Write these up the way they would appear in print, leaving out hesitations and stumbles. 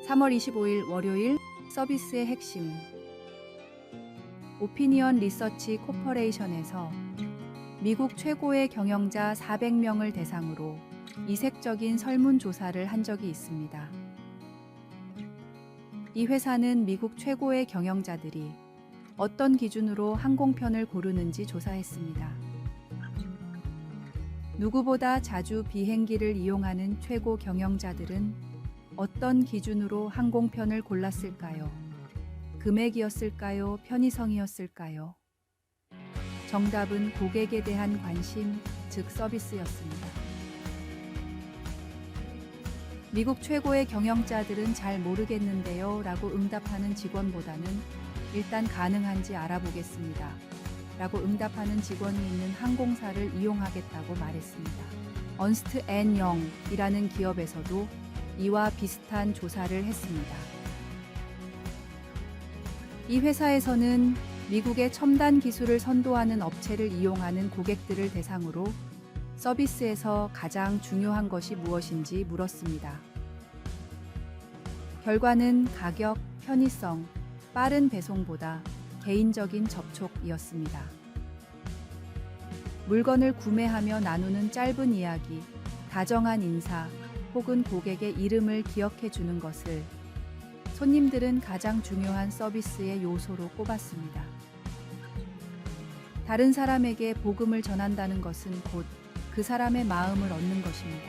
3월 25일 월요일 서비스의 핵심. 오피니언 리서치 코퍼레이션에서 미국 최고의 경영자 400명을 대상으로 이색적인 설문조사를 한 적이 있습니다. 이 회사는 미국 최고의 경영자들이 어떤 기준으로 항공편을 고르는지 조사했습니다. 누구보다 자주 비행기를 이용하는 최고 경영자들은 어떤 기준으로 항공편을 골랐을까요? 금액이었을까요? 편의성이었을까요? 정답은 고객에 대한 관심, 즉 서비스였습니다. 미국 최고의 경영자들은 잘 모르겠는데요 라고 응답하는 직원보다는 일단 가능한지 알아보겠습니다 라고 응답하는 직원이 있는 항공사를 이용하겠다고 말했습니다. 언스트 앤 영이라는 기업에서도 이와 비슷한 조사를 했습니다. 이 회사에서는 미국의 첨단 기술을 선도하는 업체를 이용하는 고객들을 대상으로 서비스에서 가장 중요한 것이 무엇인지 물었습니다. 결과는 가격, 편의성, 빠른 배송보다 개인적인 접촉이었습니다. 물건을 구매하며 나누는 짧은 이야기, 다정한 인사, 혹은 고객의 이름을 기억해 주는 것을 손님들은 가장 중요한 서비스의 요소로 꼽았습니다. 다른 사람에게 복음을 전한다는 것은 곧 그 사람의 마음을 얻는 것입니다.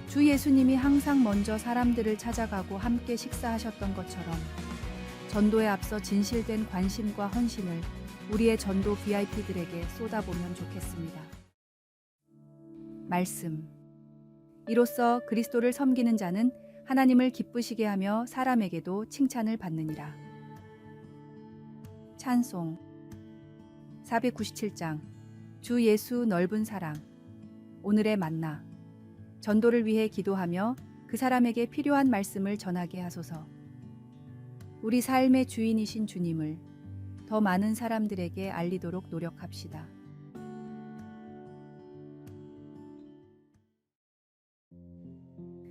주 예수님이 항상 먼저 사람들을 찾아가고 함께 식사하셨던 것처럼 전도에 앞서 진실된 관심과 헌신을 우리의 전도 VIP들에게 쏟아보면 좋겠습니다. 말씀. 이로써 그리스도를 섬기는 자는 하나님을 기쁘시게 하며 사람에게도 칭찬을 받느니라. 찬송 497장 주 예수 넓은 사랑 오늘의 만나 전도를 위해 기도하며 그 사람에게 필요한 말씀을 전하게 하소서. 우리 삶의 주인이신 주님을 더 많은 사람들에게 알리도록 노력합시다.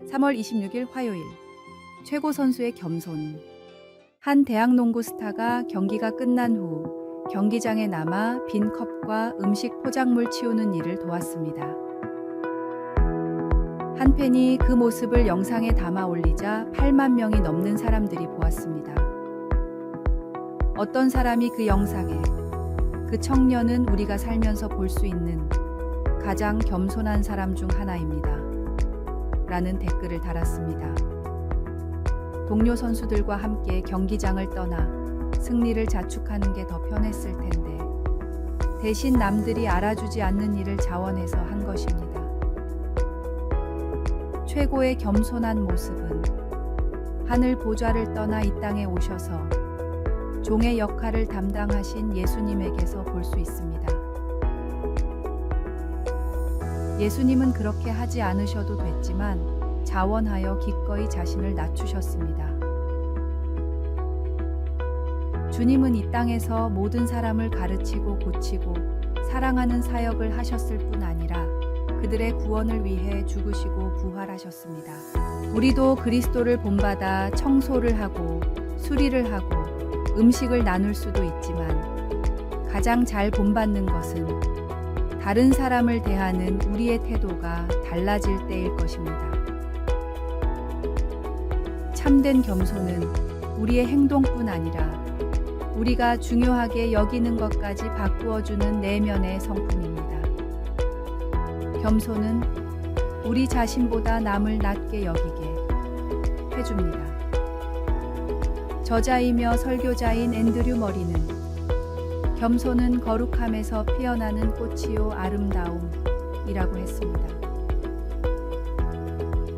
(3월 26일) 화요일 최고 선수의 겸손. 한 대학 농구 스타가 경기가 끝난 후 경기장에 남아 빈 컵과 음식 포장물 치우는 일을 도왔습니다. 한 팬이 그 모습을 영상에 담아 올리자 8만 명이 넘는 사람들이 보았습니다. 어떤 사람이 그 영상에 그 청년은 우리가 살면서 볼 수 있는 가장 겸손한 사람 중 하나입니다 라는 댓글을 달았습니다. 동료 선수들과 함께 경기장을 떠나 승리를 자축하는 게 더 편했을 텐데 대신 남들이 알아주지 않는 일을 자원해서 한 것입니다. 최고의 겸손한 모습은 하늘 보좌를 떠나 이 땅에 오셔서 종의 역할을 담당하신 예수님에게서 볼 수 있습니다. 예수님은 그렇게 하지 않으셔도 됐지만 자원하여 기꺼이 자신을 낮추셨습니다. 주님은 이 땅에서 모든 사람을 가르치고 고치고 사랑하는 사역을 하셨을 뿐 아니라 그들의 구원을 위해 죽으시고 부활하셨습니다. 우리도 그리스도를 본받아 청소를 하고 수리를 하고 음식을 나눌 수도 있지만 가장 잘 본받는 것은 다른 사람을 대하는 우리의 태도가 달라질 때일 것입니다. 참된 겸손은 우리의 행동뿐 아니라 우리가 중요하게 여기는 것까지 바꾸어주는 내면의 성품입니다. 겸손은 우리 자신보다 남을 낮게 여기게 해줍니다. 저자이며 설교자인 앤드류 머리는 겸손은 거룩함에서 피어나는 꽃이요 아름다움이라고 했습니다.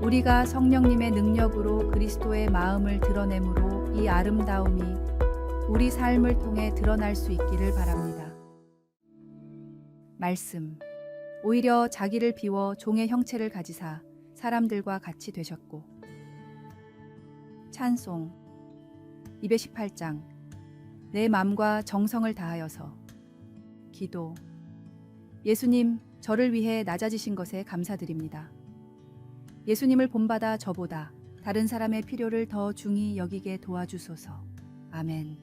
우리가 성령님의 능력으로 그리스도의 마음을 드러내므로 이 아름다움이 우리 삶을 통해 드러날 수 있기를 바랍니다. 말씀. 오히려 자기를 비워 종의 형체를 가지사 사람들과 같이 되셨고. 찬송 218장 내 맘과 정성을 다하여서. 기도. 예수님, 저를 위해 낮아지신 것에 감사드립니다. 예수님을 본받아 저보다 다른 사람의 필요를 더 중히 여기게 도와주소서. 아멘.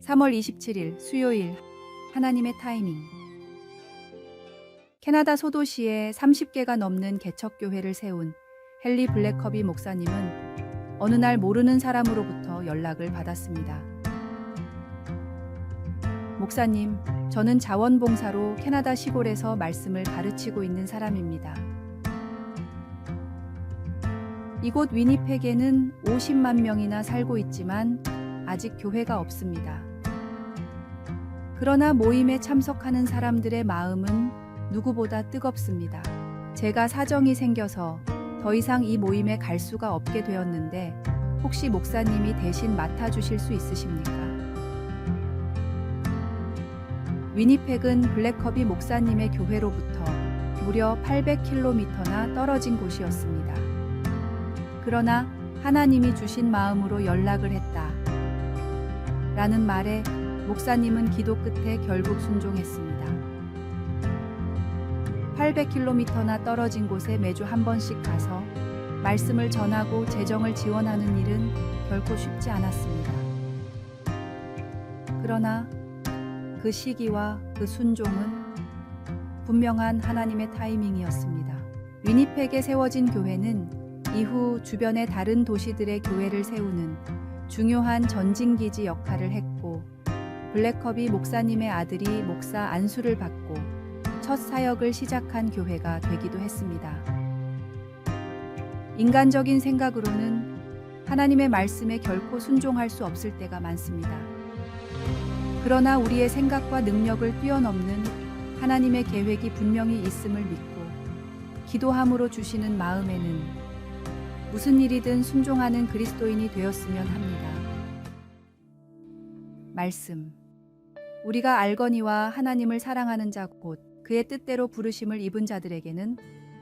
3월 27일 수요일 하나님의 타이밍. 캐나다 소도시에 30개가 넘는 개척교회를 세운 헨리 블랙커비 목사님은 어느 날 모르는 사람으로부터 연락을 받았습니다. 목사님, 저는 자원봉사로 캐나다 시골에서 말씀을 가르치고 있는 사람입니다. 이곳 위니펙에는 50만 명이나 살고 있지만 아직 교회가 없습니다. 그러나 모임에 참석하는 사람들의 마음은 누구보다 뜨겁습니다. 제가 사정이 생겨서 더 이상 이 모임에 갈 수가 없게 되었는데 혹시 목사님이 대신 맡아주실 수 있으십니까? 위니펙은 블랙커비 목사님의 교회로부터 무려 800km나 떨어진 곳이었습니다. 그러나 하나님이 주신 마음으로 연락을 했다. 라는 말에 목사님은 기도 끝에 결국 순종했습니다. 800km나 떨어진 곳에 매주 한 번씩 가서 말씀을 전하고 재정을 지원하는 일은 결코 쉽지 않았습니다. 그러나 그 시기와 그 순종은 분명한 하나님의 타이밍이었습니다. 위니펙에 세워진 교회는 이후 주변의 다른 도시들의 교회를 세우는 중요한 전진기지 역할을 했고 블랙커비 목사님의 아들이 목사 안수를 받고 첫 사역을 시작한 교회가 되기도 했습니다. 인간적인 생각으로는 하나님의 말씀에 결코 순종할 수 없을 때가 많습니다. 그러나 우리의 생각과 능력을 뛰어넘는 하나님의 계획이 분명히 있음을 믿고 기도함으로 주시는 마음에는 무슨 일이든 순종하는 그리스도인이 되었으면 합니다. 말씀. 우리가 알거니와 하나님을 사랑하는 자 곧 그의 뜻대로 부르심을 입은 자들에게는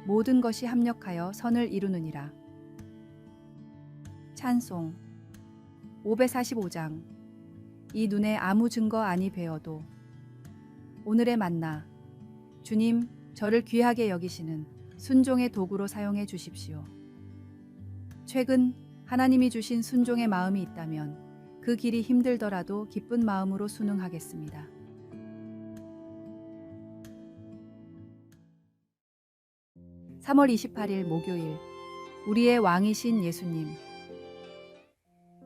모든 것이 합력하여 선을 이루느니라. 찬송 545장. 이 눈에 아무 증거 아니 배어도 오늘의 만나. 주님, 저를 귀하게 여기시는 순종의 도구로 사용해 주십시오. 최근 하나님이 주신 순종의 마음이 있다면 그 길이 힘들더라도 기쁜 마음으로 순응하겠습니다. (3월 28일) 목요일. 우리의 왕이신 예수님.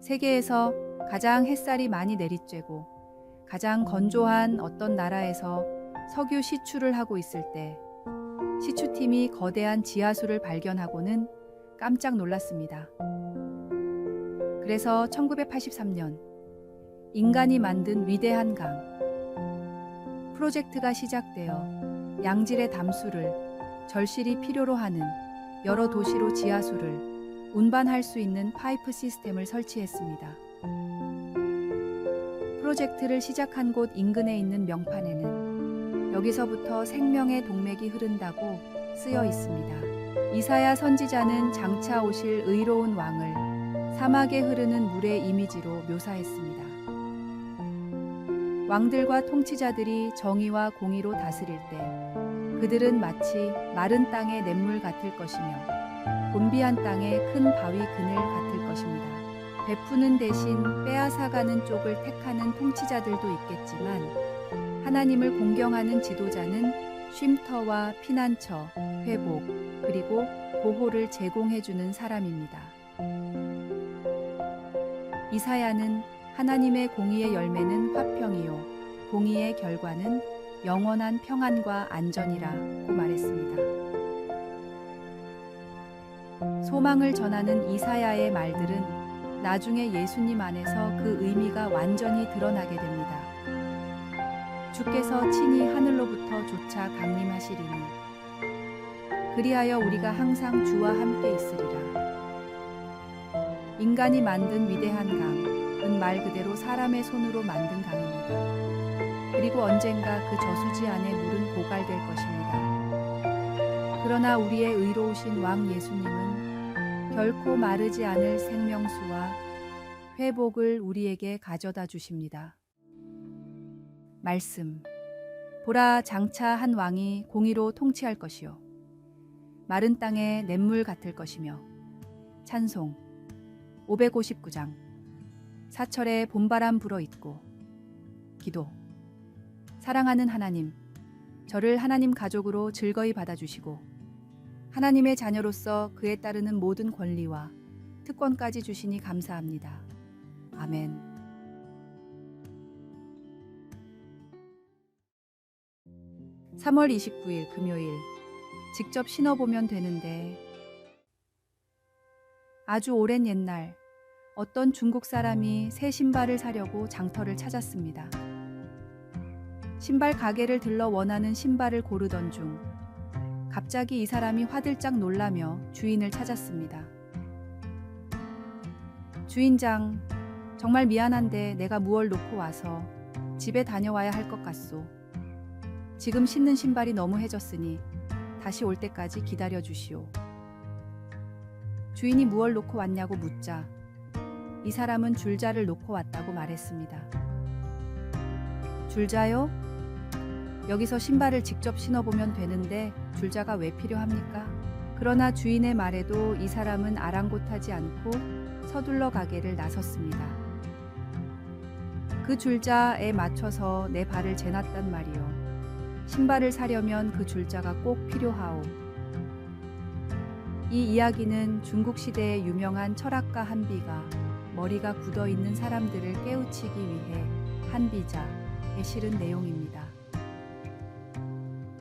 세계에서 가장 햇살이 많이 내리쬐고 가장 건조한 어떤 나라에서 석유 시추를 하고 있을 때 시추팀이 거대한 지하수를 발견하고는 깜짝 놀랐습니다. 그래서 1983년 인간이 만든 위대한 강 프로젝트가 시작되어 양질의 담수를 절실히 필요로 하는 여러 도시로 지하수를 운반할 수 있는 파이프 시스템을 설치했습니다. 프로젝트를 시작한 곳 인근에 있는 명판에는 여기서부터 생명의 동맥이 흐른다고 쓰여 있습니다. 이사야 선지자는 장차 오실 의로운 왕을 사막에 흐르는 물의 이미지로 묘사했습니다. 왕들과 통치자들이 정의와 공의로 다스릴 때 그들은 마치 마른 땅의 냇물 같을 것이며 곤비한 땅의 큰 바위 그늘 같을 것입니다. 베푸는 대신 빼앗아가는 쪽을 택하는 통치자들도 있겠지만 하나님을 공경하는 지도자는 쉼터와 피난처, 회복, 그리고 보호를 제공해주는 사람입니다. 이사야는 하나님의 공의의 열매는 화평이요 공의의 결과는 영원한 평안과 안전이라고 말했습니다. 소망을 전하는 이사야의 말들은 나중에 예수님 안에서 그 의미가 완전히 드러나게 됩니다. 주께서 친히 하늘로부터 조차 강림하시리니 그리하여 우리가 항상 주와 함께 있으리라. 인간이 만든 위대한 강은 말 그대로 사람의 손으로 만든 강입니다. 그리고 언젠가 그 저수지 안에 물은 고갈될 것입니다. 그러나 우리의 의로우신 왕 예수님은 결코 마르지 않을 생명수와 회복을 우리에게 가져다 주십니다. 말씀. 보라, 장차 한 왕이 공의로 통치할 것이요 마른 땅에 냇물 같을 것이며. 찬송 559장. 사철에 봄바람 불어 있고. 기도. 사랑하는 하나님, 저를 하나님 가족으로 즐거이 받아주시고 하나님의 자녀로서 그에 따르는 모든 권리와 특권까지 주시니 감사합니다. 아멘. (3월 29일) 금요일. 직접 신어보면 되는데. 아주 오랜 옛날 어떤 중국 사람이 새 신발을 사려고 장터를 찾았습니다. 신발 가게를 들러 원하는 신발을 고르던 중 갑자기 이 사람이 화들짝 놀라며 주인을 찾았습니다. 주인장, 정말 미안한데 내가 무얼 놓고 와서 집에 다녀와야 할 것 같소. 지금 신는 신발이 너무 해졌으니 다시 올 때까지 기다려 주시오. 주인이 무얼 놓고 왔냐고 묻자 이 사람은 줄자를 놓고 왔다고 말했습니다. 줄자요? 여기서 신발을 직접 신어보면 되는데 줄자가 왜 필요합니까? 그러나 주인의 말에도 이 사람은 아랑곳하지 않고 서둘러 가게를 나섰습니다. 그 줄자에 맞춰서 내 발을 재놨단 말이요. 신발을 사려면 그 줄자가 꼭 필요하오. 이 이야기는 중국 시대의 유명한 철학가 한비가 머리가 굳어있는 사람들을 깨우치기 위해 한비자에 실은 내용입니다.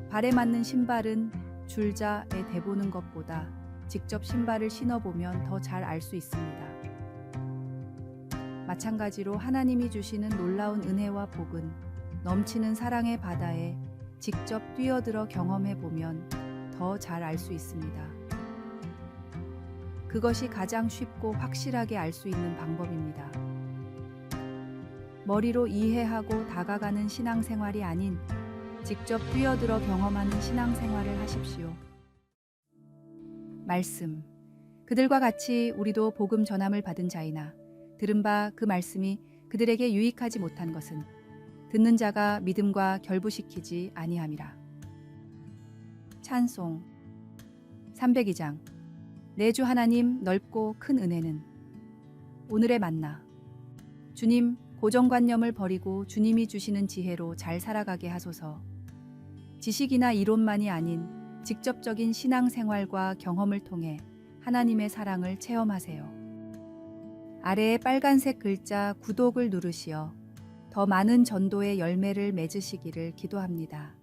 발에 맞는 신발은 줄자에 대보는 것보다 직접 신발을 신어보면 더 잘 알 수 있습니다. 마찬가지로 하나님이 주시는 놀라운 은혜와 복은 넘치는 사랑의 바다에 직접 뛰어들어 경험해보면 더 잘 알 수 있습니다. 그것이 가장 쉽고 확실하게 알 수 있는 방법입니다. 머리로 이해하고 다가가는 신앙생활이 아닌 직접 뛰어들어 경험하는 신앙생활을 하십시오. 말씀. 그들과 같이 우리도 복음 전함을 받은 자이나 들은 바 그 말씀이 그들에게 유익하지 못한 것은 듣는 자가 믿음과 결부시키지 아니함이라. 찬송 302장. 내 주 하나님 넓고 큰 은혜는. 오늘의 만나. 주님, 고정관념을 버리고 주님이 주시는 지혜로 잘 살아가게 하소서. 지식이나 이론만이 아닌 직접적인 신앙생활과 경험을 통해 하나님의 사랑을 체험하세요. 아래의 빨간색 글자 구독을 누르시어 더 많은 전도의 열매를 맺으시기를 기도합니다.